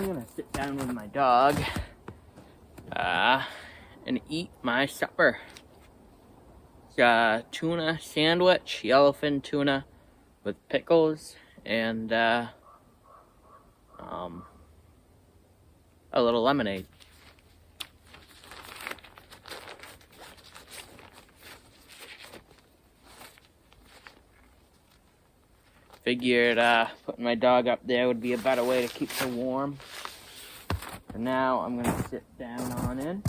gonna sit down with my dog and eat my supper. It's a tuna sandwich, yellowfin tuna with pickles and a little lemonade. Figured putting my dog up there would be a better way to keep her warm. For now, I'm going to sit down on in.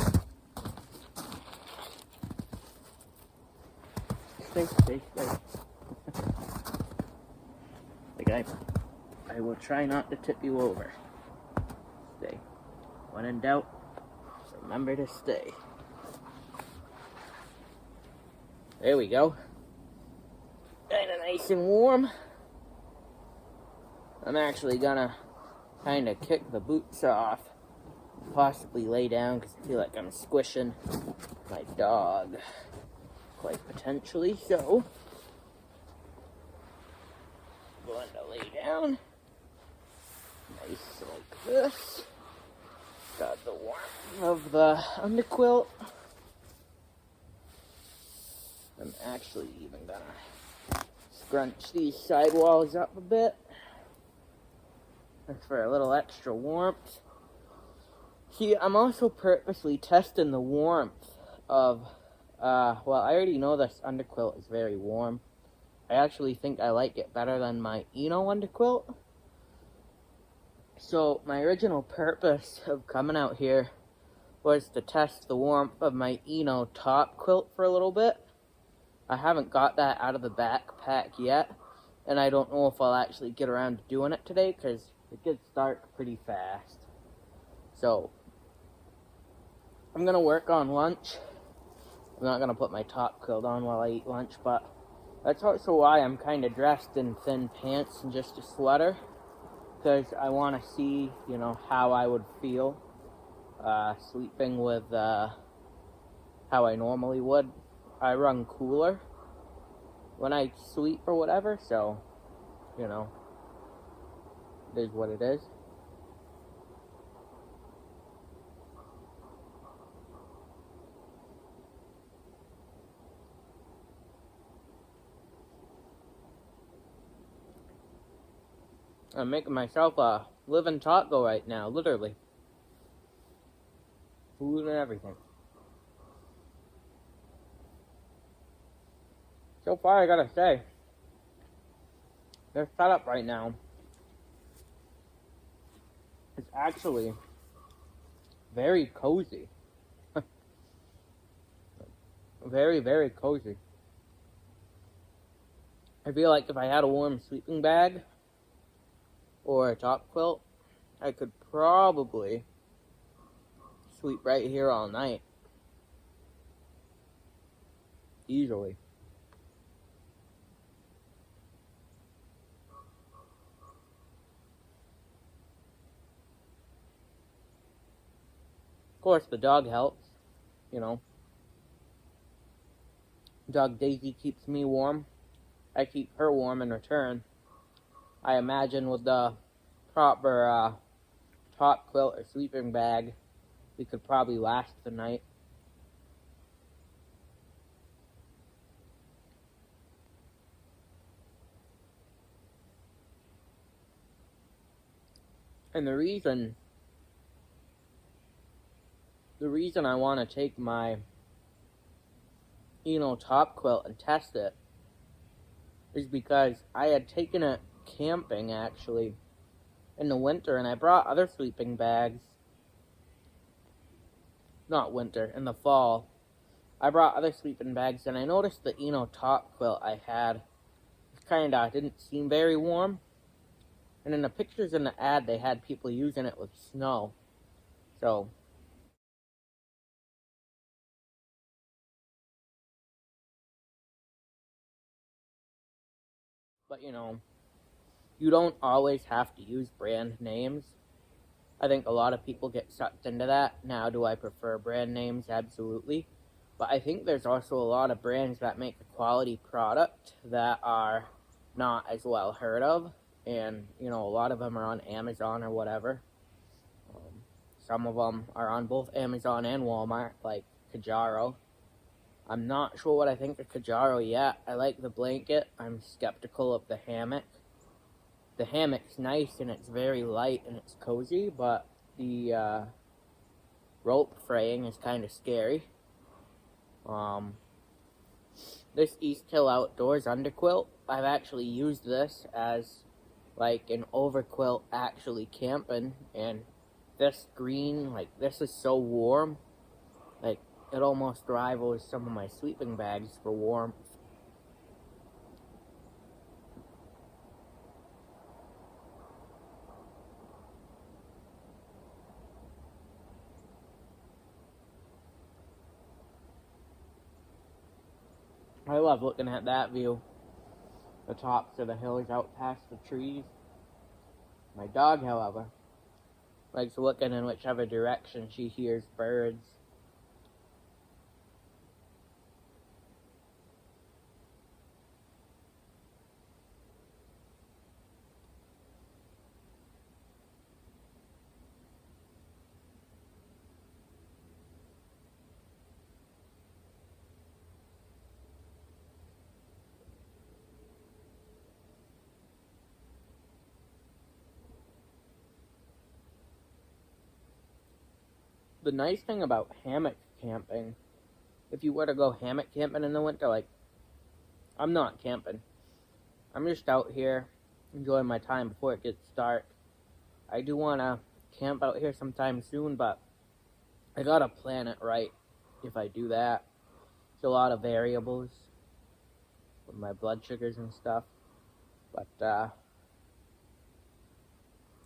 Stay. Like I will try not to tip you over. Stay. When in doubt, remember to stay. There we go. Kinda nice and warm. I'm actually gonna kind of kick the boots off, possibly lay down because I feel like I'm squishing my dog quite potentially. So, I'm going to lay down, nice like this. Got the warmth of the underquilt. I'm actually even gonna scrunch these sidewalls up a bit. That's for a little extra warmth. See, I'm also purposely testing the warmth of, well, I already know this underquilt is very warm. I actually think I like it better than my Eno underquilt. So, my original purpose of coming out here was to test the warmth of my Eno top quilt for a little bit. I haven't got that out of the backpack yet, and I don't know if I'll actually get around to doing it today, because it gets dark pretty fast. So, I'm going to work on lunch. I'm not going to put my top quilt on while I eat lunch, but that's also why I'm kind of dressed in thin pants and just a sweater. Because I want to see, you know, how I would feel sleeping with how I normally would. I run cooler when I sleep or whatever, so, you know, it is what it is. I'm making myself a living taco right now, literally. Food and everything. So far, I gotta say, their setup right now is actually very cozy. Very, very cozy. I feel like if I had a warm sleeping bag or a top quilt, I could probably sleep right here all night. Easily. Of course, the dog helps, you know. Dog Daisy keeps me warm. I keep her warm in return. I imagine with the proper top quilt or sleeping bag, we could probably last the night. And the reason I want to take my Eno top quilt and test it is because I had taken it camping actually in the winter, and I brought other sleeping bags. Not winter, in the fall. I brought other sleeping bags, and I noticed the Eno top quilt I had kinda didn't seem very warm. And in the pictures in the ad, they had people using it with snow. So, but you know, you don't always have to use brand names. I think a lot of people get sucked into that. Now, do I prefer brand names? Absolutely. But I think there's also a lot of brands that make a quality product that are not as well heard of. And, you know, a lot of them are on Amazon or whatever. some of them are on both Amazon and Walmart, like Kajaro. I'm not sure what I think of Kajaro yet. I like the blanket. I'm skeptical of the hammock. The hammock's nice and it's very light and it's cozy, but the rope fraying is kind of scary. This East Hill Outdoors underquilt, I've actually used this as like an overquilt actually camping, and this green, like this is so warm, like it almost rivals some of my sleeping bags for warmth. I love looking at that view. The tops of the hills out past the trees. My dog, however, likes looking in whichever direction she hears birds. The nice thing about hammock camping, if you were to go hammock camping in the winter, like, I'm not camping. I'm just out here enjoying my time before it gets dark. I do want to camp out here sometime soon, but I gotta plan it right if I do that. It's a lot of variables with my blood sugars and stuff. But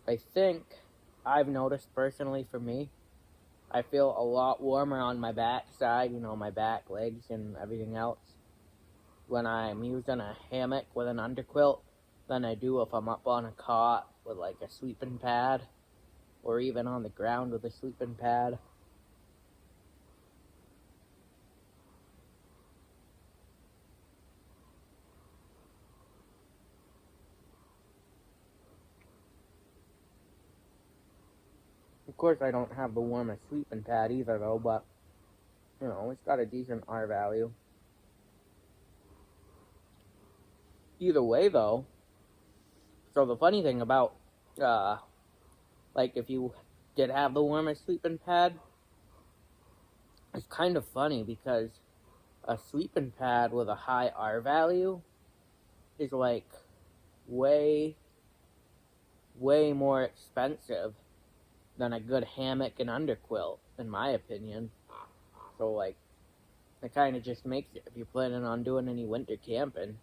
I think I've noticed personally for me, I feel a lot warmer on my back side, my back, legs, and everything else when I'm using a hammock with an underquilt than I do if I'm up on a cot with like a sleeping pad, or even on the ground with a sleeping pad. Of course, I don't have the warmest sleeping pad either, though, but, it's got a decent R value. Either way, though, so the funny thing about, like, if you did have the warmest sleeping pad, it's kind of funny because a sleeping pad with a high R value is, like, way, way more expensive than a good hammock and underquilt, in my opinion. So, like, it kind of just makes it, if you're planning on doing any winter camping,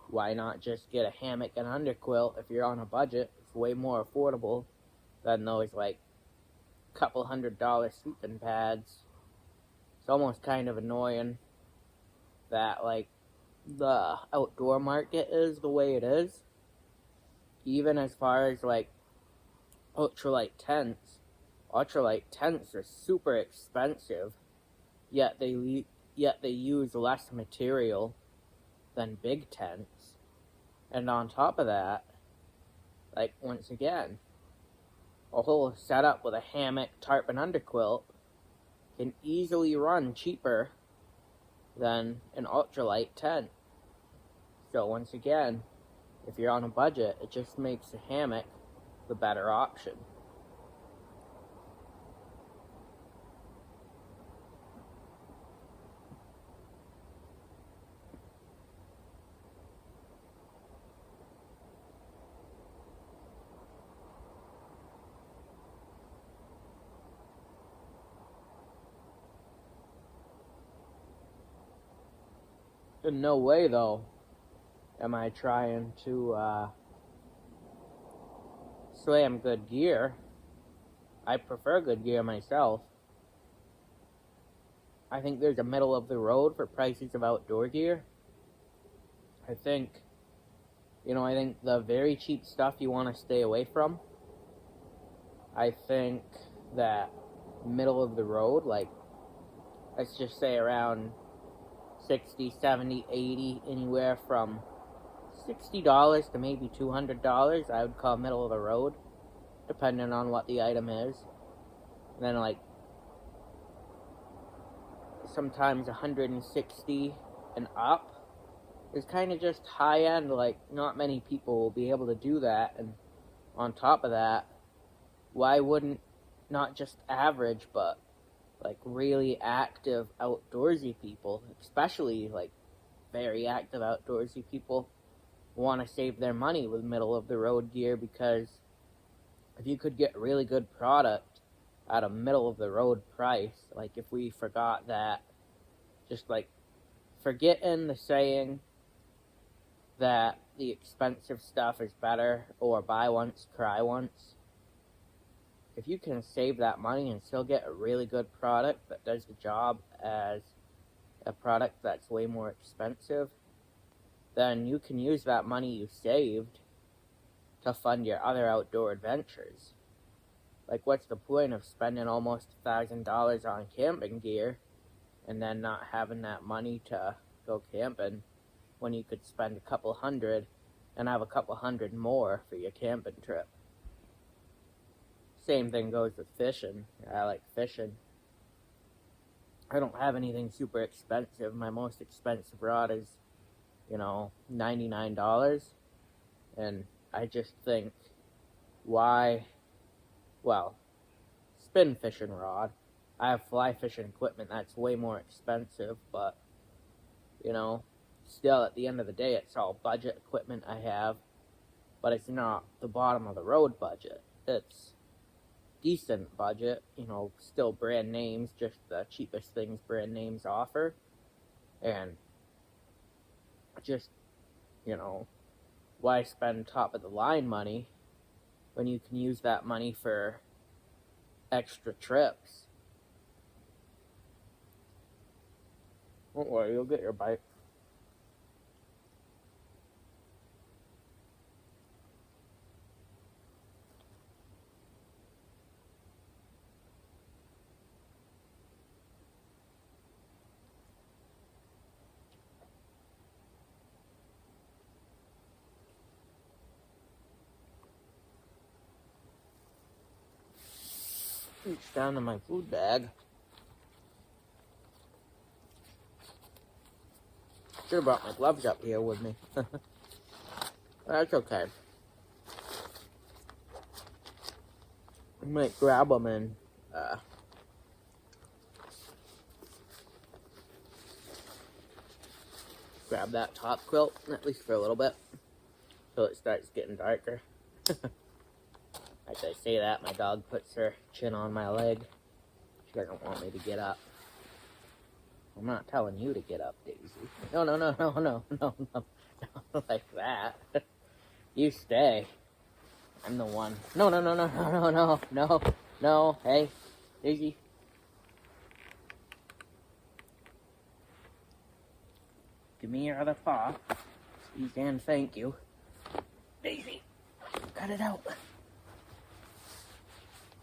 why not just get a hammock and underquilt if you're on a budget? It's way more affordable than those, like, couple $100 sleeping pads. It's almost kind of annoying that, like, the outdoor market is the way it is. Even as far as, like, ultralight tents. Ultralight tents are super expensive, yet they use less material than big tents. And on top of that, like, once again, a whole setup with a hammock, tarp, and underquilt can easily run cheaper than an ultralight tent. So once again, if you're on a budget, it just makes a hammock the better option. In no way, though, am I trying to slam good gear. I prefer good gear myself. I think there's a middle of the road for prices of outdoor gear. I think the very cheap stuff you want to stay away from. I think that middle of the road, like, let's just say around 60, 70, 80, anywhere from $60 to maybe $200, I would call middle of the road, depending on what the item is. and then like sometimes 160 and up is kind of just high end. Like, not many people will be able to do that. And on top of that, why wouldn't not just average, but like really active outdoorsy people, especially like very active outdoorsy people, want to save their money with middle of the road gear? Because if you could get really good product at a middle of the road price, like if we forgot that, just like forgetting the saying that the expensive stuff is better, or buy once, cry once. If you can save that money and still get a really good product that does the job as a product that's way more expensive, then you can use that money you saved to fund your other outdoor adventures. Like, what's the point of spending almost $1,000 on camping gear and then not having that money to go camping, when you could spend a couple hundred and have a couple hundred more for your camping trip? Same thing goes with fishing. I like fishing. I don't have anything super expensive. My most expensive rod is, $99. And I just think, why? Well, spin fishing rod. I have fly fishing equipment that's way more expensive, but, still at the end of the day, it's all budget equipment I have, but it's not the bottom of the road budget. It's decent budget, still brand names, just the cheapest things brand names offer. And just, why spend top of the line money when you can use that money for extra trips? Don't worry, you'll get your bite. Reach down to my food bag. Should have brought my gloves up here with me. That's okay. I might grab them and grab that top quilt, at least for a little bit, till it starts getting darker. As I say that, my dog puts her chin on my leg. She doesn't want me to get up. I'm not telling you to get up, Daisy. No, like that. You stay. I'm the one. No. Hey, Daisy. Give me your other paw. Please and thank you. Daisy, cut it out.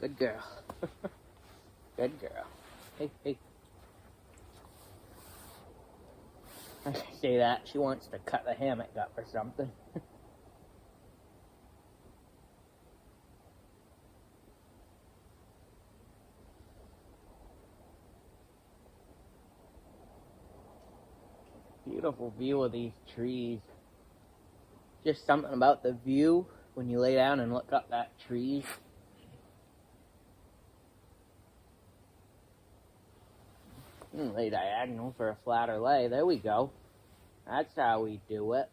Good girl. Good girl. Hey. I say that, she wants to cut the hammock up or something. Beautiful view of these trees. Just something about the view when you lay down and look up at trees. Lay diagonal for a flatter lay. There we go. That's how we do it.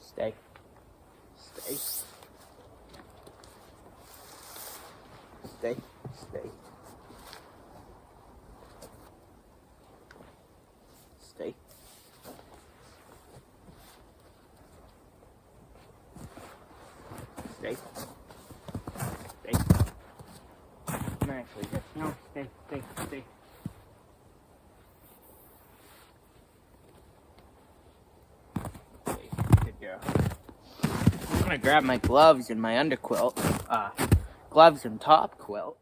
Stay. Stay. Stay. I'm actually just, no, stay. Okay, good girl. I'm gonna grab my gloves and my underquilt, gloves and top quilt.